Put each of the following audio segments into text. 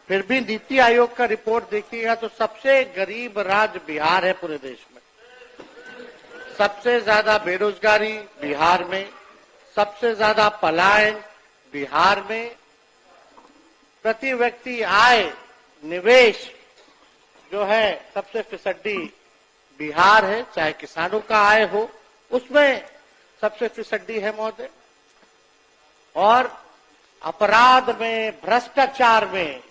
फिर भी नीति आयोग का रिपोर्ट देखिएगा तो सबसे गरीब राज्य बिहार है पूरे देश में। सबसे ज्यादा बेरोजगारी बिहार में, सबसे ज्यादा पलायन बिहार में, प्रति व्यक्ति आय निवेश जो है सबसे फिसड्डी बिहार है। चाहे किसानों का आय हो उसमें सबसे फिसड्डी है महोदय। और अपराध में, भ्रष्टाचार में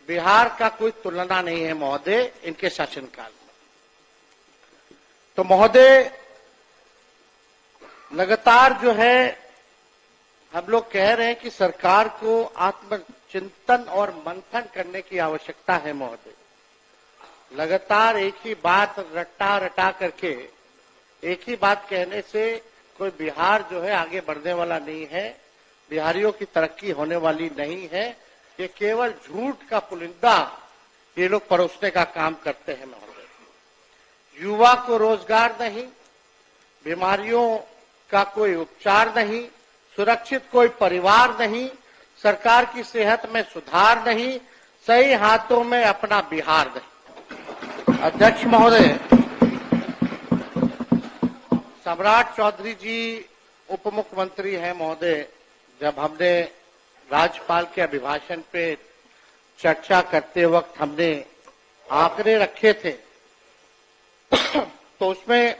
बिहार का कोई तुलना नहीं है महोदय इनके शासनकाल में। तो महोदय लगातार जो है हम लोग कह रहे हैं कि सरकार को आत्मचिंतन और मंथन करने की आवश्यकता है महोदय। लगातार एक ही बात रटा रटा करके एक ही बात कहने से कोई बिहार जो है आगे बढ़ने वाला नहीं है, बिहारियों की तरक्की होने वाली नहीं है। ये केवल झूठ का पुलिंदा ये लोग परोसने का काम करते हैं महोदय। युवा को रोजगार नहीं, बीमारियों का कोई उपचार नहीं, सुरक्षित कोई परिवार नहीं, सरकार की सेहत में सुधार नहीं, सही हाथों में अपना बिहार नहीं। अध्यक्ष महोदय, सम्राट चौधरी जी उप मुख्यमंत्री हैं महोदय। जब हमने राज्यपाल के अभिभाषण पे चर्चा करते वक्त हमने आंकड़े रखे थे तो उसमें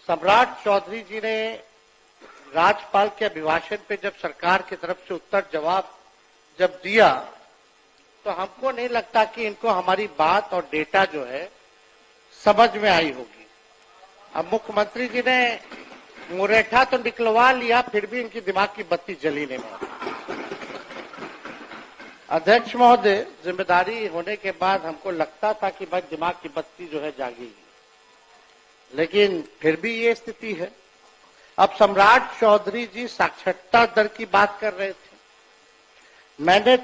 सम्राट चौधरी जी ने राज्यपाल के अभिभाषण पे जब सरकार की तरफ से उत्तर जवाब जब दिया तो हमको नहीं लगता कि इनको हमारी बात और डेटा जो है समझ में आई होगी। अब मुख्यमंत्री जी ने मुरेठा तो निकलवा लिया, फिर भी इनकी दिमाग की बत्ती जली नहीं। अध्यक्ष महोदय, जिम्मेदारी होने के बाद हमको लगता था कि भाई दिमाग की बत्ती जो है जागी, लेकिन फिर भी ये स्थिति है। अब सम्राट चौधरी जी साक्षरता दर की बात कर रहे थे। मैंने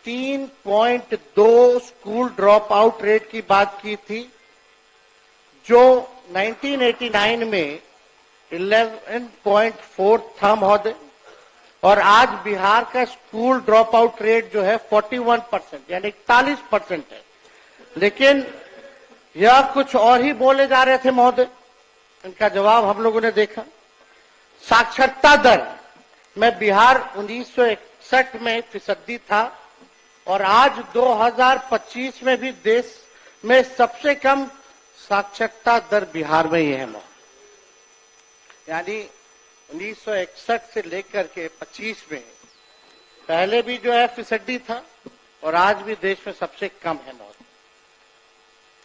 3.2 स्कूल ड्रॉप आउट रेट की बात की थी, जो 1989 में 11.4 था महोदय, और आज बिहार का स्कूल ड्रॉप आउट रेट जो है 41% यानी 41% है। लेकिन यह कुछ और ही बोले जा रहे थे महोदय। इनका जवाब हम लोगों ने देखा। साक्षरता दर में बिहार 1961 में फीसदी था और आज 2025 में भी देश में सबसे कम साक्षरता दर बिहार में ही है महोदय। यानी 1961 से लेकर के 25 में पहले भी जो है फीसदी था और आज भी देश में सबसे कम है महोदय।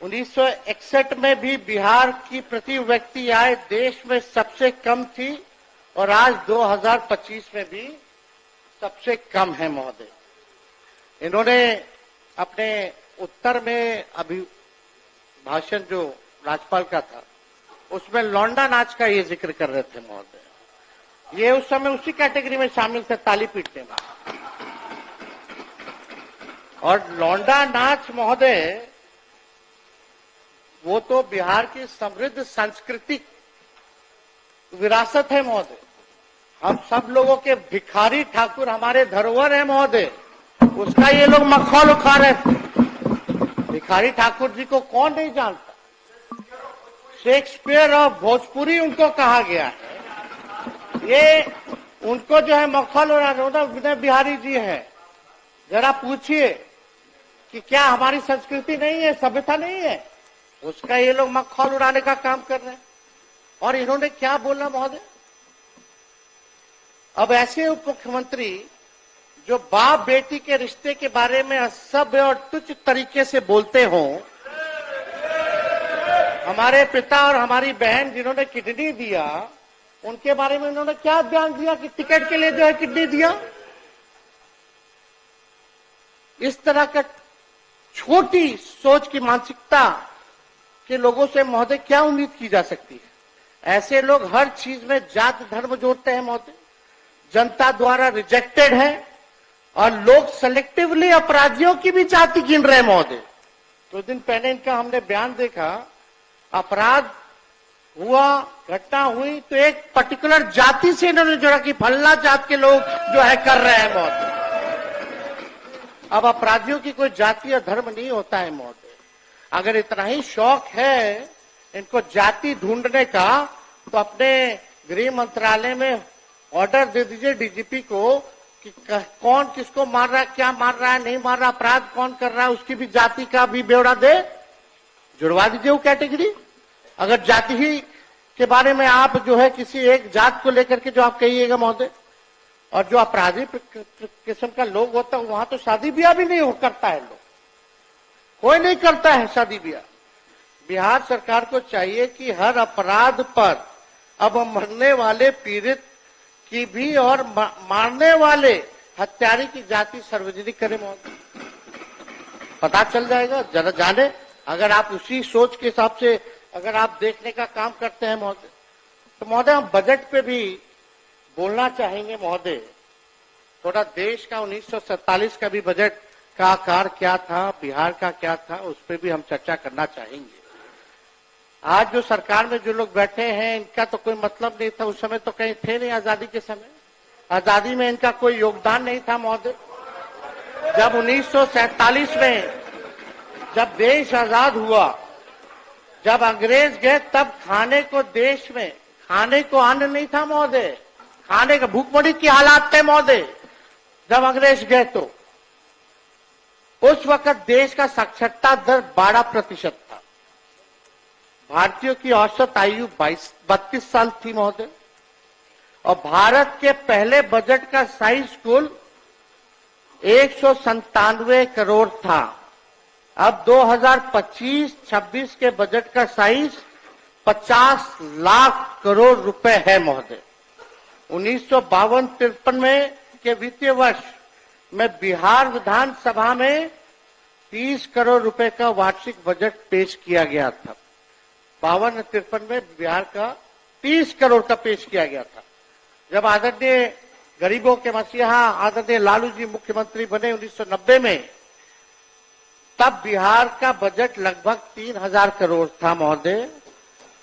1961 में भी बिहार की प्रति व्यक्ति आय देश में सबसे कम थी और आज 2025 में भी सबसे कम है महोदय। इन्होंने अपने उत्तर में अभी भाषण जो राज्यपाल का था उसमें लौंडा नाच का ये जिक्र कर रहे थे महोदय। ये उस समय उसी कैटेगरी में शामिल थे, ताली पीटने में। और लौंडा नाच महोदय वो तो बिहार की समृद्ध सांस्कृतिक विरासत है महोदय। हम सब लोगों के भिखारी ठाकुर हमारे धरोहर है महोदय, उसका ये लोग मखौल उठा रहे थे। भिखारी ठाकुर जी को कौन नहीं जानता? शेक्सपियर और भोजपुरी उनको कहा गया है। ये उनको जो है मखौल उड़ाना विनय बिहारी जी है। जरा पूछिए कि क्या हमारी संस्कृति नहीं है, सभ्यता नहीं है? उसका ये लोग मखौल उड़ाने का काम कर रहे हैं। और इन्होंने क्या बोला महोदय? अब ऐसे उप मुख्यमंत्री जो बाप बेटी के रिश्ते के बारे में असभ्य और तुच्छ तरीके से बोलते हों, हमारे पिता और हमारी बहन जिन्होंने किडनी दिया उनके बारे में उन्होंने क्या बयान दिया कि टिकट के लिए जो है किडनी दिया। इस तरह का छोटी सोच की मानसिकता के लोगों से महोदय क्या उम्मीद की जा सकती है? ऐसे लोग हर चीज में जात धर्म जोड़ते हैं महोदय, जनता द्वारा रिजेक्टेड है और लोग सेलेक्टिवली अपराधियों की भी जाति गिन रहे हैं महोदय। कुछ दिन पहले इनका हमने बयान देखा, अपराध हुआ, घटना हुई तो एक पर्टिकुलर जाति से इन्होंने जोड़ा कि फल्ला जात के लोग जो है कर रहे हैं महोदय। अब अपराधियों की कोई जाति या धर्म नहीं होता है महोदय। अगर इतना ही शौक है इनको जाति ढूंढने का तो अपने गृह मंत्रालय में ऑर्डर दे दीजिए डीजीपी को कि कौन किसको मार रहा है, क्या मार रहा है, नहीं मार रहा, अपराध कौन कर रहा है, उसकी भी जाति का भी ब्यौरा दे, जुड़वा दीजिए वो कैटेगरी। अगर जाति ही के बारे में आप जो है किसी एक जात को लेकर के जो आप कहिएगा महोदय, और जो अपराधी किस्म का लोग होता है वहां तो शादी ब्याह भी नहीं हो करता है, लोग कोई नहीं करता है शादी ब्याह। बिहार सरकार को चाहिए कि हर अपराध पर अब मरने वाले पीड़ित की भी और मारने वाले हत्यारे की जाति सार्वजनिक करे महोदय, पता चल जाएगा, जरा जाने। अगर आप उसी सोच के हिसाब से अगर आप देखने का काम करते हैं महोदय, तो महोदय हम बजट पे भी बोलना चाहेंगे महोदय। थोड़ा देश का 1947 का भी बजट का आकार क्या था, बिहार का क्या था, उस पर भी हम चर्चा करना चाहेंगे। आज जो सरकार में जो लोग बैठे हैं इनका तो कोई मतलब नहीं था, उस समय तो कहीं थे नहीं आजादी के समय, आजादी में इनका कोई योगदान नहीं था महोदय। जब 1947 में जब देश आजाद हुआ, जब अंग्रेज गए तब खाने को देश में खाने को अन्न नहीं था महोदय, खाने का भूखमरी की हालात थे महोदय। जब अंग्रेज गए तो उस वक्त देश का साक्षरता दर 12% था, भारतीयों की औसत आयु 32 साल थी महोदय, और भारत के पहले बजट का साइज कुल 197 करोड़ था। अब 2025-26 के बजट का साइज 50 लाख करोड़ रुपए है महोदय। 1952-53 में के वित्तीय वर्ष में बिहार विधानसभा में 30 करोड़ रुपए का वार्षिक बजट पेश किया गया था। 52-53 में बिहार का 30 करोड़ का पेश किया गया था। जब आदरणीय गरीबों के मसीहा आदरणीय लालू जी मुख्यमंत्री बने 1990 में, तब बिहार का बजट लगभग 3000 करोड़ था महोदय,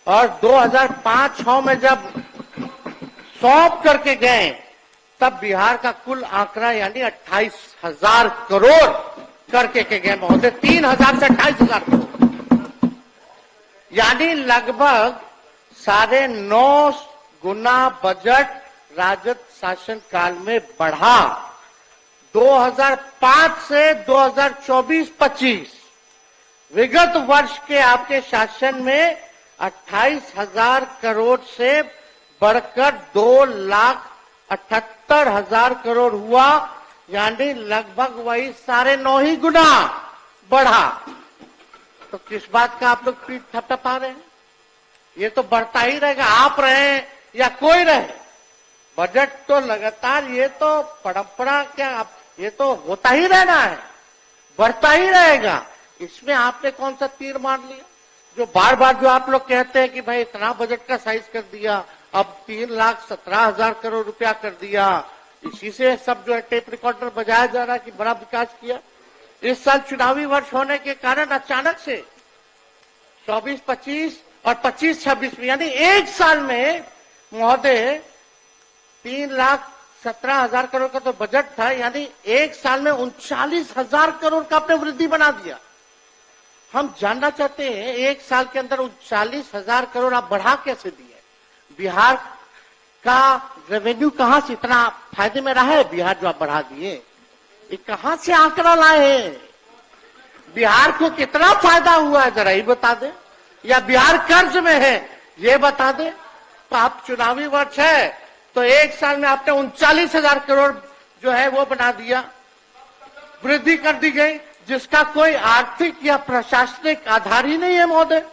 और 2005-06 में जब सौंप करके गए तब बिहार का कुल आंकड़ा यानी 28,000 करोड़ करके के गए महोदय, 3000 से 28,000 करोड़, यानी लगभग 9.5 गुना बजट राजद शासन काल में बढ़ा। 2005 से 2024-25 विगत वर्ष के आपके शासन में 28,000 करोड़ से बढ़कर 2,78,000 करोड़ हुआ, यानी लगभग वही 9.5 गुना बढ़ा। तो किस बात का आप लोग पीठ थपथपा रहे हैं? ये तो बढ़ता ही रहेगा, आप रहे या कोई रहे, बजट तो लगातार, ये तो परंपरा क्या, ये तो होता ही रहना है, बढ़ता ही रहेगा। इसमें आपने कौन सा तीर मार लिया? जो बार बार जो आप लोग कहते हैं कि भाई इतना बजट का साइज कर दिया, अब 3,17,000 करोड़ रुपया कर दिया, इसी से सब जो है टेप रिकॉर्डर बजाया जा रहा है कि बड़ा विकास किया। इस साल चुनावी वर्ष होने के कारण अचानक से 24-25 और 25-26 में, यानी एक साल में महोदय 3,17,000 करोड़ का तो बजट था, यानी एक साल में 39,000 करोड़ का आपने वृद्धि बना दिया। हम जानना चाहते हैं एक साल के अंदर 39,000 करोड़ आप बढ़ा कैसे दिए? बिहार का रेवेन्यू कहां से इतना फायदे में रहा है? बिहार जो आप बढ़ा दिए, ये कहां से आंकड़ा लाए हैं? बिहार को कितना फायदा हुआ है जरा ही बता दे, या बिहार कर्ज में है ये बता दे। तो आप चुनावी वर्ष है तो एक साल में आपने 39,000 करोड़ जो है वो बना दिया, वृद्धि कर दी गई, जिसका कोई आर्थिक या प्रशासनिक आधार ही नहीं है महोदय।